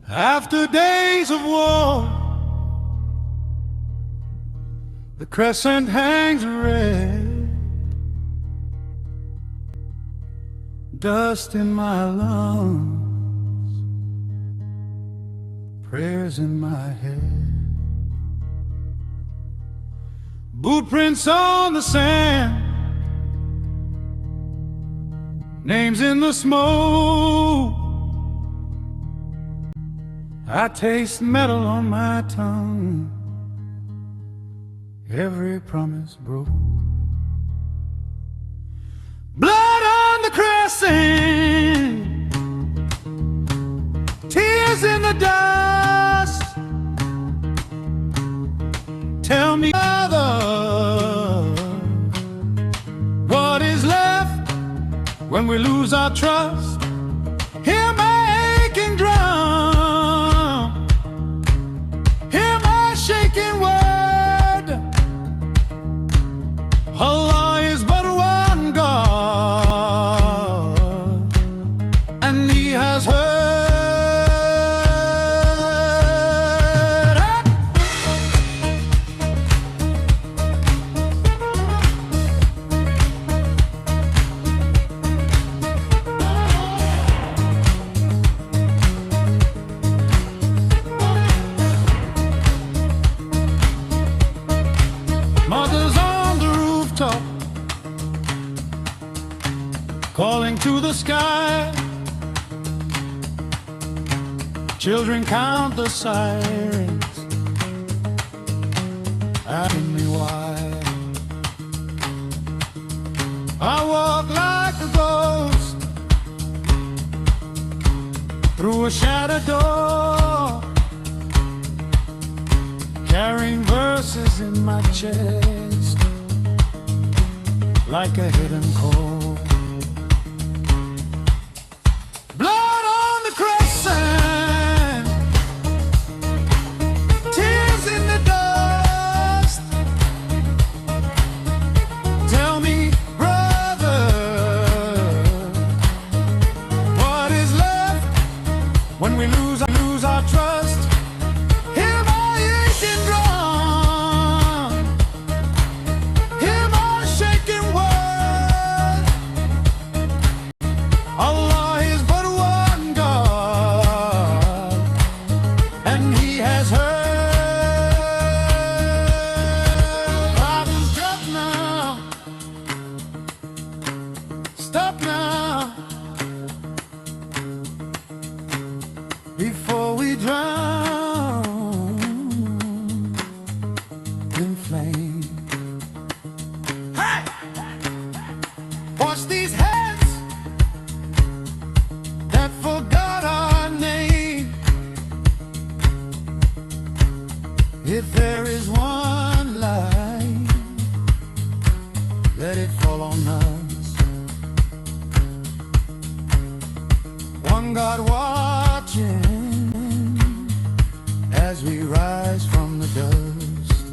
After days of war, the crescent hangs red, dust in my lungs, prayers in my head, boot prints on the sand, names in the smoke. I taste metal on my tongue, every promise broke. Blood on the crescent, tears in the dust. Tell me, Father, what is left when we lose our trust? Hear my aching drum, shaking word. Allah is but one God, and He has heard. Mothers on the rooftop, calling to the sky. Children count the sirens, asking me why. I walk like a ghost through a shattered door, carrying verses in my chest like a hidden chord. Blood on the crescent, tears in the dust. Tell me, brother, what is left when we lose our trust? Hear my aching drum, hear my shaking word. Allah is but one God, and He has heard. I can stop now, before we drown in flame. Hey! Wash these hands that forgot our name. If there is one light, let it fall on us. One God watching as we rise from the dust.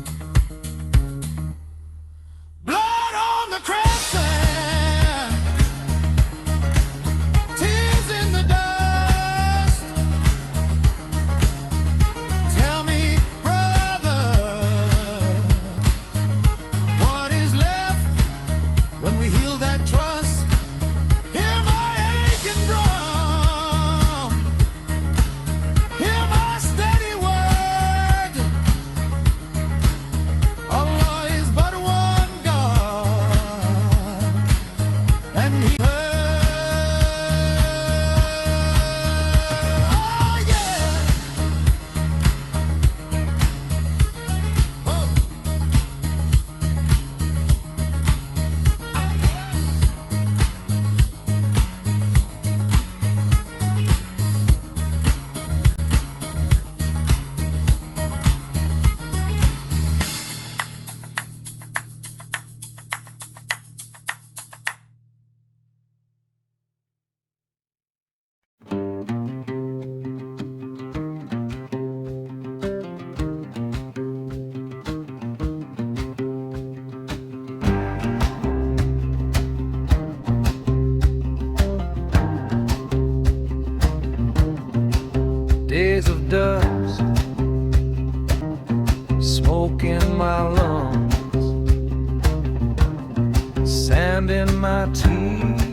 in my lungs, sand in my teeth,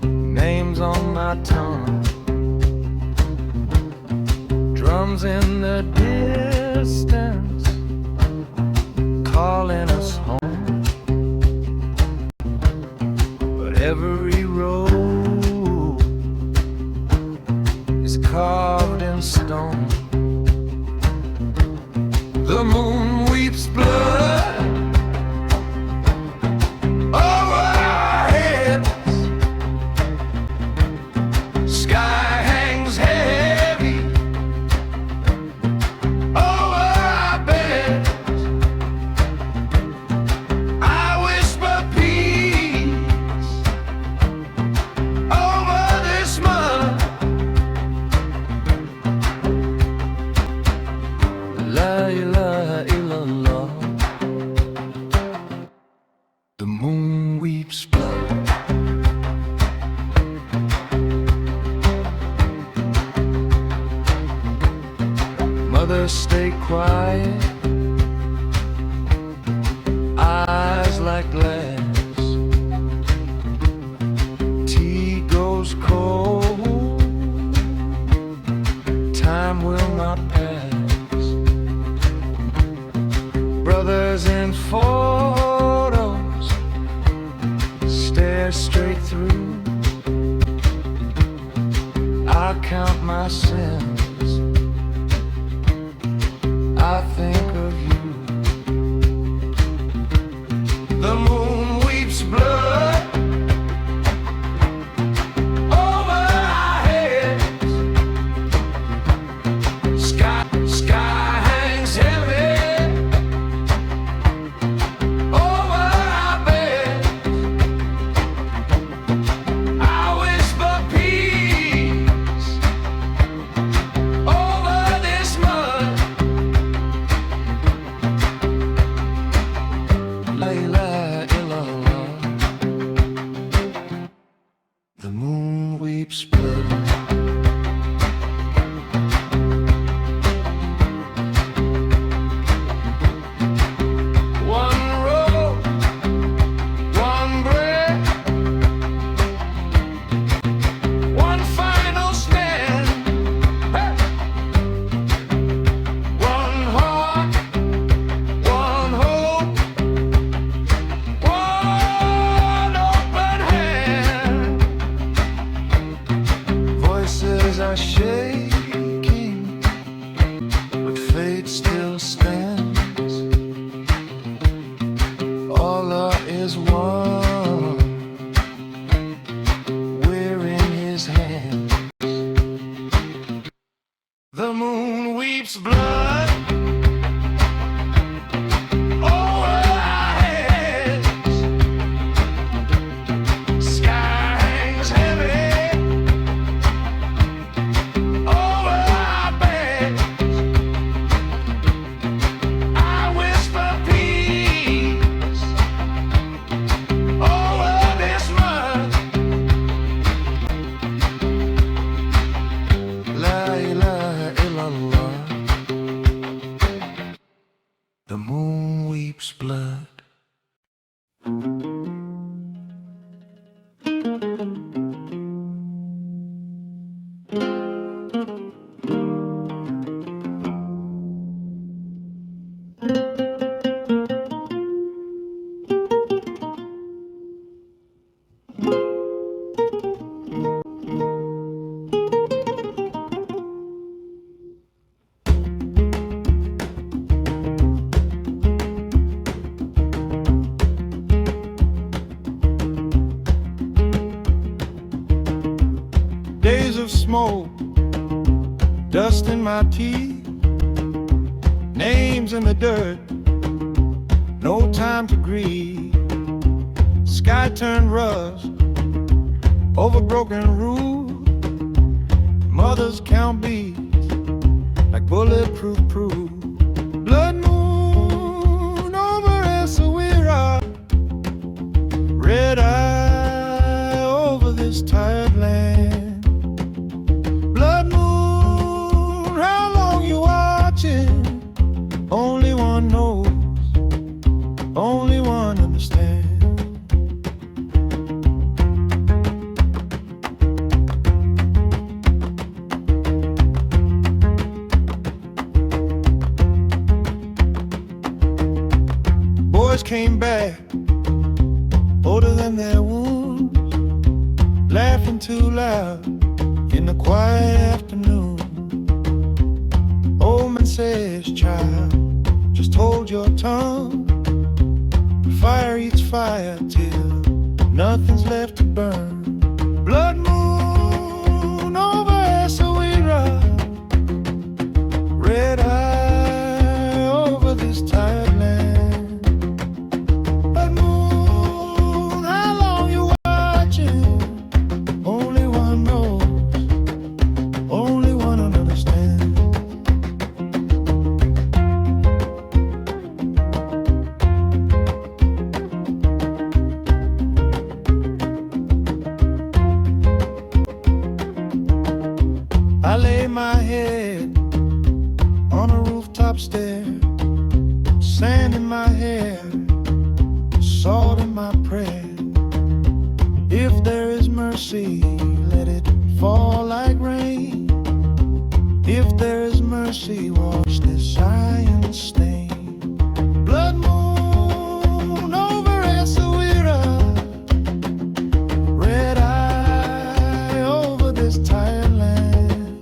names on my tongue, drums in the distance calling us home. But every road is carved in stone. The moon weeps blood over our heads. Sky hangs heavy over our beds. I whisper peace over this mud. La ilaha illallah. The moon weeps blood. Mother, stay quiet, eyes like glass. Tea goes cold, time will not pass. Brothers in photos stare straight through. I count my sins, I think of you. The moon weeps blood over our heads. Sky hangs heavy over our beds. I whisper peace over this mud. La ilaha illallah. The moon weeps blood. One road, one breath, one final stand. Hey! One heart, one hope, one open hand. Voices are shaking, but fate still stands. Allah is one, we're in his hands. The moon weeps blood over our heads. Sky hangs heavy over our beds. I whisper peace over this mud. La ilaha illallah. The moon weeps blood. Days of smoke, dust in my teeth, names in the dirt, no time to grieve. Sky turned rust over broken roofs. Mothers count beats like bulletproof proof. Blood moon over Essaouira, red eye over this tired land. Blood moon, how long you watching? Only one knows, only one understands. Boys came back, older than their wounds, laughing too loud in the quiet afternoon. Old man says, child, just hold your tongue. Fire eats fire till nothing's left to burn. Blood moon over Essaouira, red eye over this tired land. Blood moon, how long you watching? Only one knows, only one understands. I lay my head on a rooftop stair, sand in my hair, salt in my prayer. If there is mercy, let it fall like rain. If there is mercy, wash this iron stain. Blood moon over Essaouira, red eye over this tired land.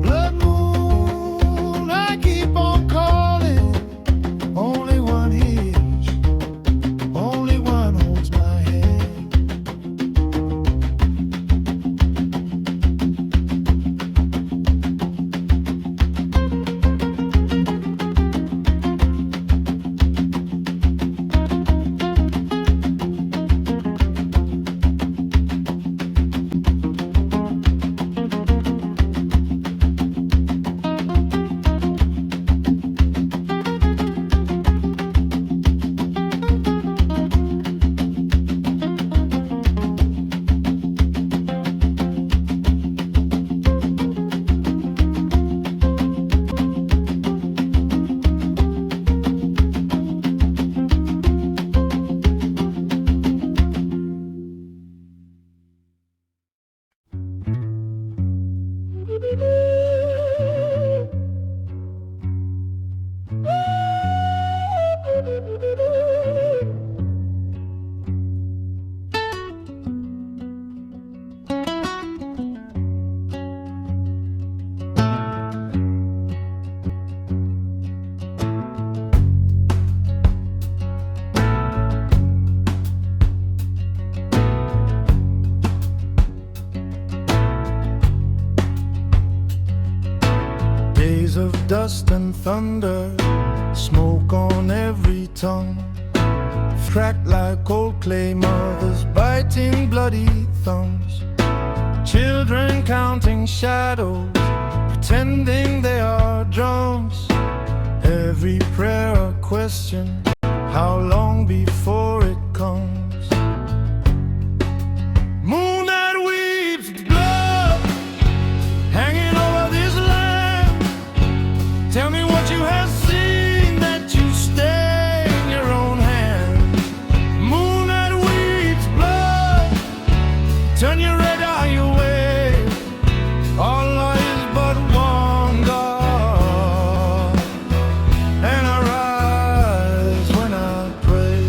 Blood moon, I keep on calling. Only one hears, only one holds my hand. Days of dust and thunder, smoke on every tongue, cracked like old clay mothers biting bloody thumbs. Children counting shadows, pretending they are drums. Every prayer a question, how long before it comes? Moon that weeps blood, hanging over this land. Tell me what you have seen that you stay in your own hands. Moon that weeps blood, turn your red eye away. Allah is but one God, and I rise when I pray.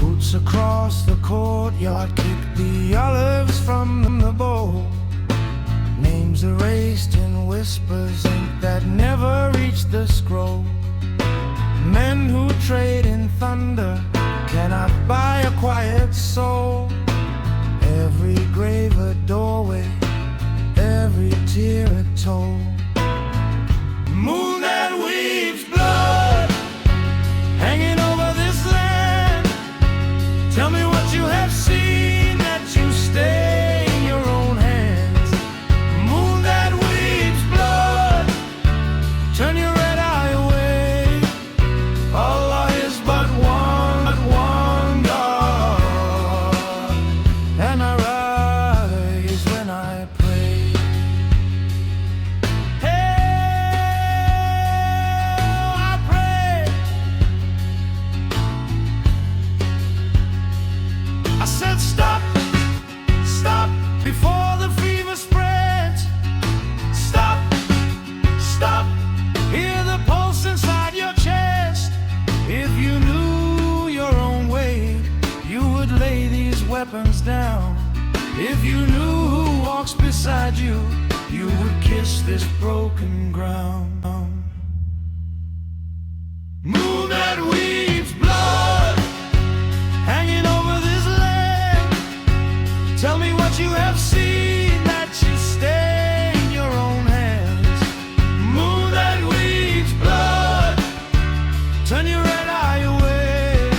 Boots across the courtyard, kick the olives from the bowl. Names erased in whispers, ink that never reached the scroll. Men who trade in thunder cannot buy a quiet soul. Every grave a doorway, every tear a toll. Moon that weeps blood, hanging over this land. Tell me what you have seen that you stay in your own hands. Moon that weeps blood, turn your red eye away. Allah is but one God. said stop, stop before the fever spreads. Stop, stop, hear the pulse inside your chest. If you knew your own way, you would lay these weapons down. If you knew who walks beside you, you would kiss this broken ground. Moon that weeps blood hanging over this land. Tell me what you have seen that you stain your own hands. Moon that weeps blood, turn your red eye away.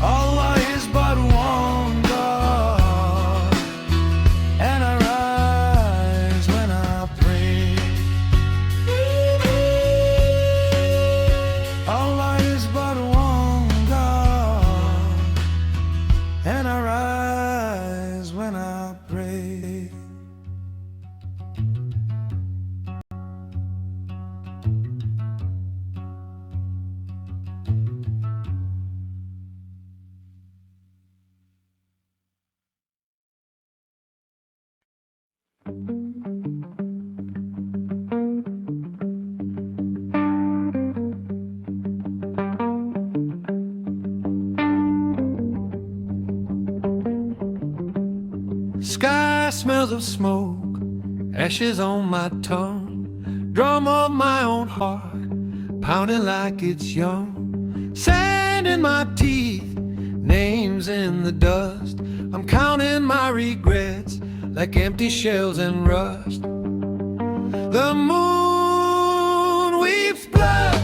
Allah is but one God, and I rise when I pray. Allah is but one God, and I rise when I pray. Sky smells of smoke, ashes on my tongue, drum of my own heart, pounding like it's young. Sand in my teeth, names in the dust. I'm counting my regrets like empty shells and rust. The moon weeps blood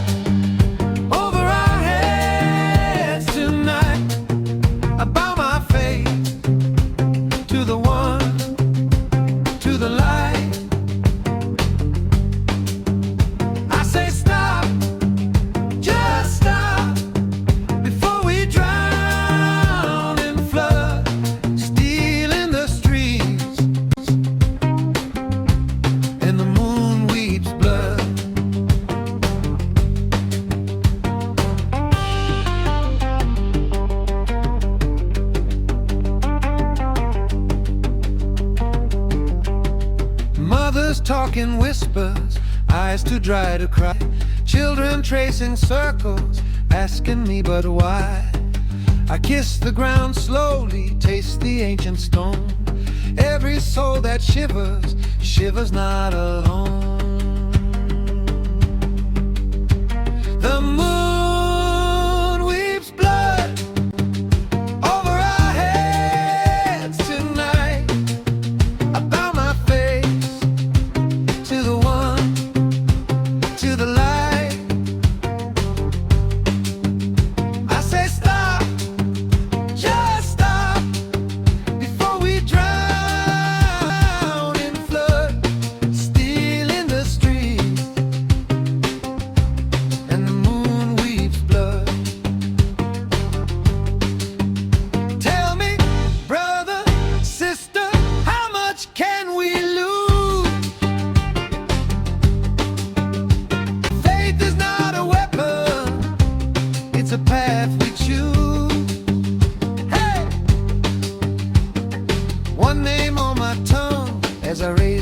over our heads tonight. I bow my face to the one, to the light. I say stop, just stop, before we drown in flood, stealing the streets, and the moon weeps blood. Mothers talking whispers, eyes too dry to cry. Children tracing circles, asking me but why. I kiss the ground slowly, taste the ancient stone. Every soul that shivers, shivers not alone. The moon weeps blood over our heads tonight. I bow my face to the one, to the light. I say stop, just stop, before we drown in flood, stealing the streets, and the moon weeps blood. Tell me, brother, sister, how much can we lose? Faith is not a weapon, it's a path we choose. Hey! One name on my tongue as I raise